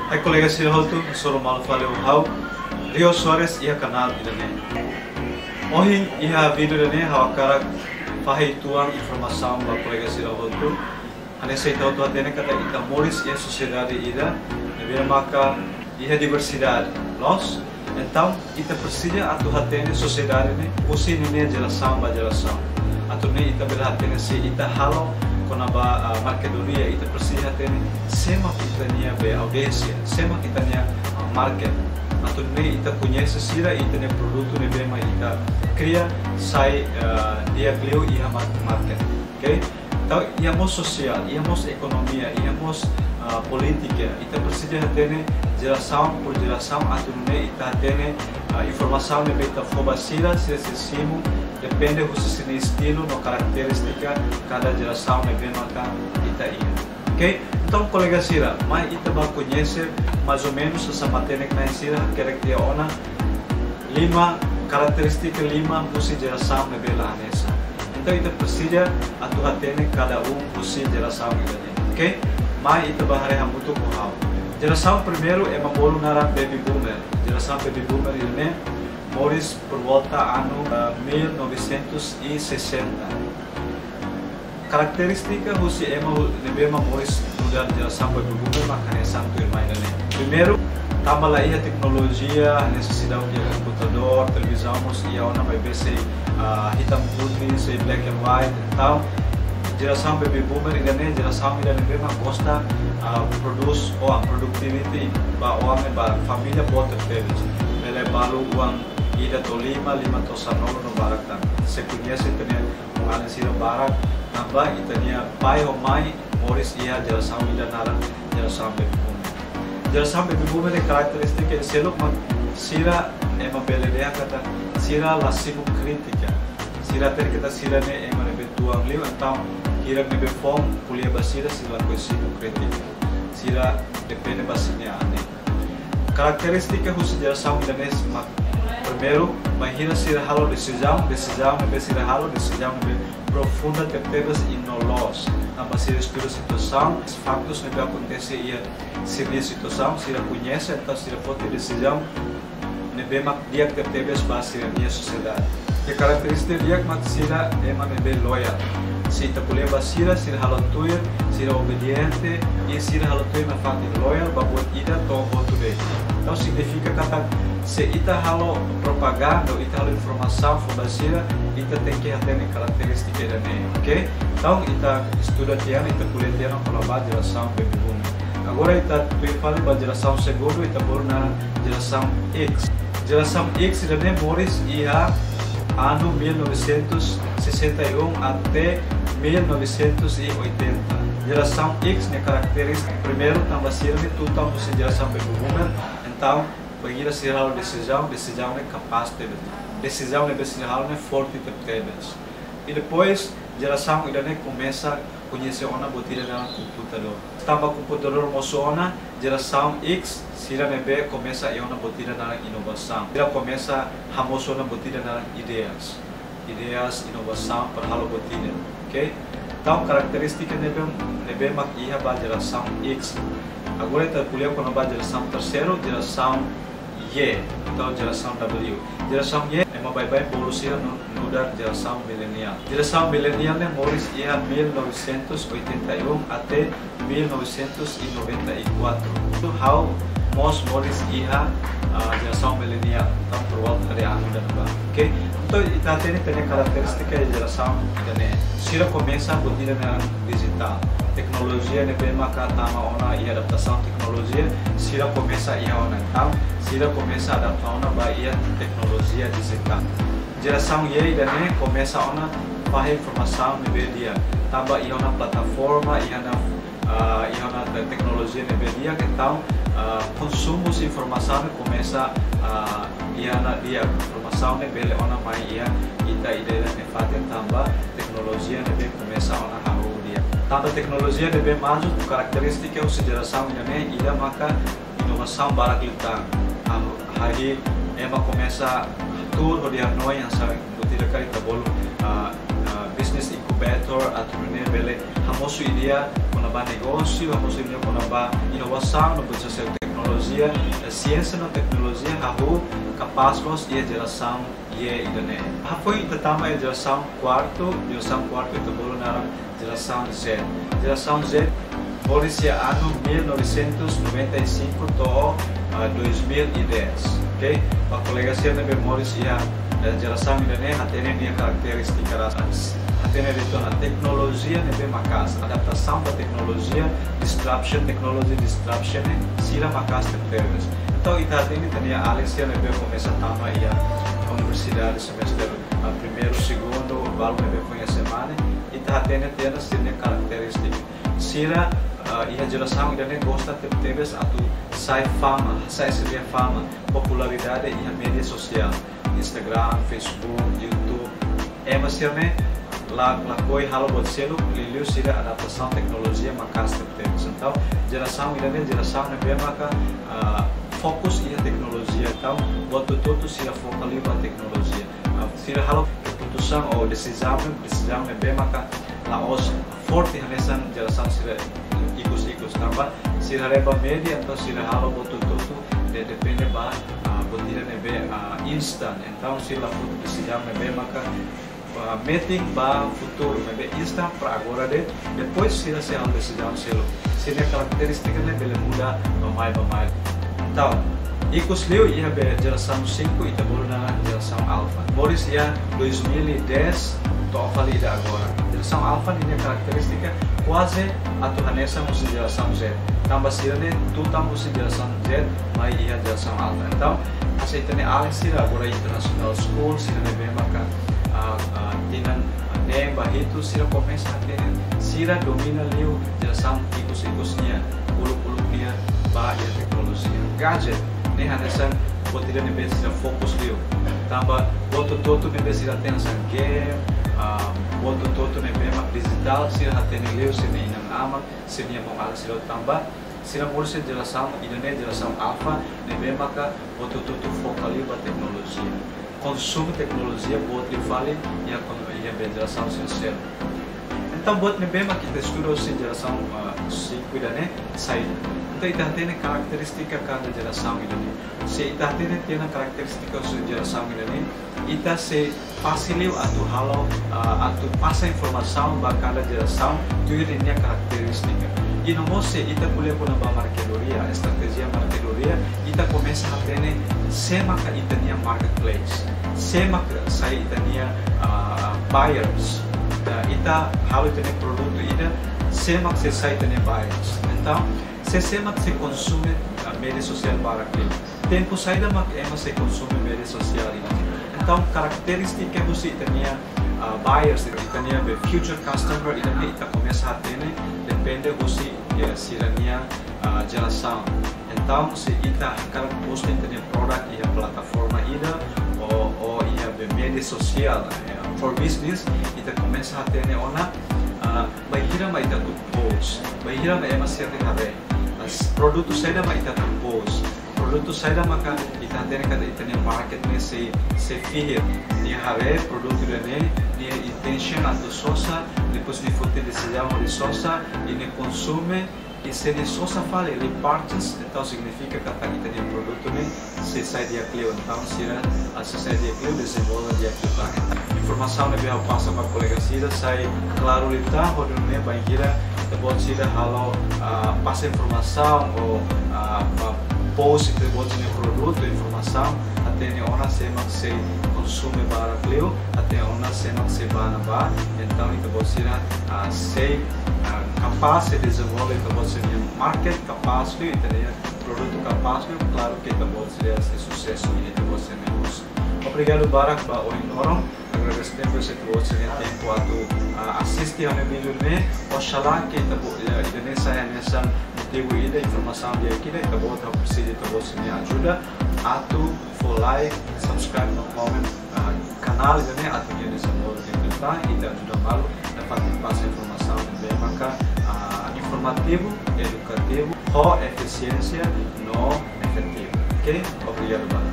Hai colega Sirholtu, soro malu faleu hau Rio Soares ia canal idane. Ohin ia vídeo idane hau karak fahi tuang informação ba colega Sirholtu. Ane seitau tu atene kata ita moris ia sociedade ida, nebe maka ia diversidade. Los, então ita precisa atu atene sociedade ne usi nene geração ba geração. Atu ne ita bela atene se ita halo quando a Macedonia ita precisa ter sema kita nia be audiência, sema kita nia market. Atau ne ita conhece sira ita ne produto ne be ma ita cria sai dia gleu ia market. Okay? Então iamos social, iamos economia, iamos política. Ita precisa ter geração por geração atau ne ita ter informação ne be ita foba sira simo depende do seu estilo, no característica cada geração é bem maka ita ia, ok? Então colega sira, mas ita vai conhecer mais ou menos essa matéria que na sira que ona lima característica lima do seu geração é bem lá nessa. Então ita precisa atuar cada do seu geração é ok? Mas ita vai haré muito com geração primeiro é uma bolo nara baby boomer, geração baby boomer ini Moris por volta ano 1960. Característica você é uma Moris mudar de geração para o Google, mas santo irmão né. Primeiro, também lá a tecnologia, a necessidade de computador, televisão, e a ona vai ver se hitam putri, se black and white, então geração baby boomer ainda né, geração ainda né, mas gosta produz ou a productivity para homem, para família, bota deles. Ele balu uang ida tolima lima tosanolo no barak tan. Se conhece também um anesira barak tambah itania pai ou mãe moris ia geração ida nara geração baby boomer. Geração baby boomer é característica de selok mas sira é uma beleza kata sira lasimo crítica. Sira ter kita sira ne é uma betuang liu então kira nebe form kuliah basira sila coisimu crítica. Sira depende basina ane. Característica da geração indonésia primeiro, imagina se halo decisão nebe se halo decisão nebe profunda tertebas e no los. Nama se estuda situação, os fatos nebe acontece ia se situação, se conhece então se pode decisão nebe mak dia tertebas base na sociedade. A característica dia mak sira é uma nebe loyal. Se ita boleh basira, se halo tuir, se obediente e se halo tuir na fakir loyal, babuat ida to voto dele. Então significa kata se ita halo propaganda, ita halo informação basira, ita tem que ter característica dele, ok? Então ita estuda tiana, ita boleh tiana pelabat geração baby boomer. Agora ita tuir fala ba geração segundo, ita bor na geração X. Geração X dele moris ia ano 1961 até 1980. Geração X ne característica primeiro também sirve tudo para geração baby boomer. Então, bagi ser hal decisão é capaz de decisão é decisão é forte de ter. E depois geração ainda começa a conhecer ona botilha na computador. Também computador mosona geração X sira nebe começa a ona botilha na inovação. Sira começa a mosona botilha na ideias, inovação para halo botilha, ok? Então característica nebe mak ia ba geração X. Agora está kuliah com a geração terceiro, geração Y, então geração W. Geração Y é uma bye-bye evolução no da geração milenial. Geração milenial né moris ia 1981 até 1994. How most moris ia geração milenial, então por volta de ano da nova. Ok? Então ita tem característica de geração né. Sira começa a botar na digital. Tecnologia ne bem maka tama ona e adaptação tecnologia sira começa a ona então sira começa a adaptar ona ba ia tecnologia digital. Geração Y ne começa ona para informação ne dia tamba ia ona plataforma ia na tecnologia ne dia então consumo de informação começa ia na dia informação ne bele ona mai ia ita ideia ne faten tamba tecnologia ne começa ona tanta tecnologia de bem mais característica ou geração ainda ida maka inovação barak litang hari ema começa tudo de ano yang sa butira kali tabolo business incubator atau bele hamosu idea kona ba negócio hamosu idea kona ba inovação no processo tecnologia, ciência na tecnologia, hahu capaz los e geração e idane. Foi pertama a geração quarto itu baru na geração Z. Geração Z Polícia ano 1995 to 2010, ok? Para colega ser na memória a geração idane atene minha característica atene retorno a tecnologia nebe makas, adaptação da tecnologia, technology disruption sira makas temperos. Então ita atene tania Alexia nebe começa tama ia universidade semestre primeiro, segundo, baru nebe punha semana, ita atene tiada sirnya característica. Sira ia geração idane gosta temperos atu sai seria fama, popularidade ia mídia social, Instagram, Facebook, YouTube, masirne la koi halo buat selo liliu sira adaptação tecnologia makas temperos. Então geração idane geração nebe maka fokus ia tecnologia. Então buat tudo sira focali buat tecnologia. Sira halo keputusan ou decisão nebe maka laos forte hanesan geração sira ikut tambah sira reba media atau sira halo buat tudo depende ba botira nebe instant. Então sira foto decisão nebe maka meeting ba futuro nebe instant para agora depois sira se halo decisão selo sira característica nebe muda bamai. Então Ikut liu ia be geração 5 ita baru na geração alpha. Boris ia 2010 to valida agora. Geração alpha ini característica quase atau hanesa musi geração Z. Tambah sirane tu musi geração Z mai ia geração alpha. Então aceitane Alex sira agora international school sirane be maka tinan nem bahitu sira começa a ter sira domina liu geração ikus-ikusnya ulu-ulunya ba ia teknologia gadget ne hanesan botira nebe sira fokus liu tambah boto toto nebe sira tensan game boto toto nebe mak digital sira hatene liu sira inang amak sira mau ala sira tambah sira mulse geração idane geração alpha nebe maka boto toto focali ba teknologia consumo tecnologia buat liu vale ia be geração sincero. Então buat nebe mak kita estudo si geração 5 idane saída. Então ita tem característica cada geração idane. Se ita tem característica da geração idane, ita se facilita atu halo atu passa informação para cada geração tu iria característica. E não você ita boleh pun ba markedoria, estratégia markedoria, ita começa a ter semaka ita nia marketplace, semaka sai ita nia buyers. Ita halo ita produto ida semak se sai ita nia buyers. Então semak se consume mídia social para aquilo. Tempo saída mak se consume mídia social ini. Então característica você tinha buyers, tinha future customer, ita começa a ter depende você sirania geração. Então se ita cara posta tinha product e a plataforma ida ou ia mídia social for business, ita começa a ter ona bahira mai ita tu post, bahira mai masih ada produto saída mai ita tu post. Produto saída maka ita tem kada ita nia market ne se fiir nia hare produto ne nia intention atau sosa depois ni foto decisão de sosa e ne consume e se ne sosa fale ele purchase então significa que ita nia produto ne se sai dia clio então se sai dia clio desenvolve dia clio. Informação ne biar passa para colega sira sai claro lita hodo ne bangira buat sira halo passa informação ou post que buat sini produto informação até ne ona semak se consume para clio até ona semak se bana ba então itu buat sira se capaz de desenvolver itu buat sini market capaz de ter produto capaz de claro que itu buat sira se sucesso itu buat sini negócio. Obrigado Barak ba o ignoram agradeço tempo esse tempo a assistir ao meu vídeo ne oxalá que itu Indonesia nessa motivo ida informação dia aqui né acabou de precisar de você me ajuda atu for like subscribe no comment canal né atu dia desenvolve de tá e ajuda malu dapat passar informação bem maka informativo educativo com eficiência no efetivo. Ok? Obrigado.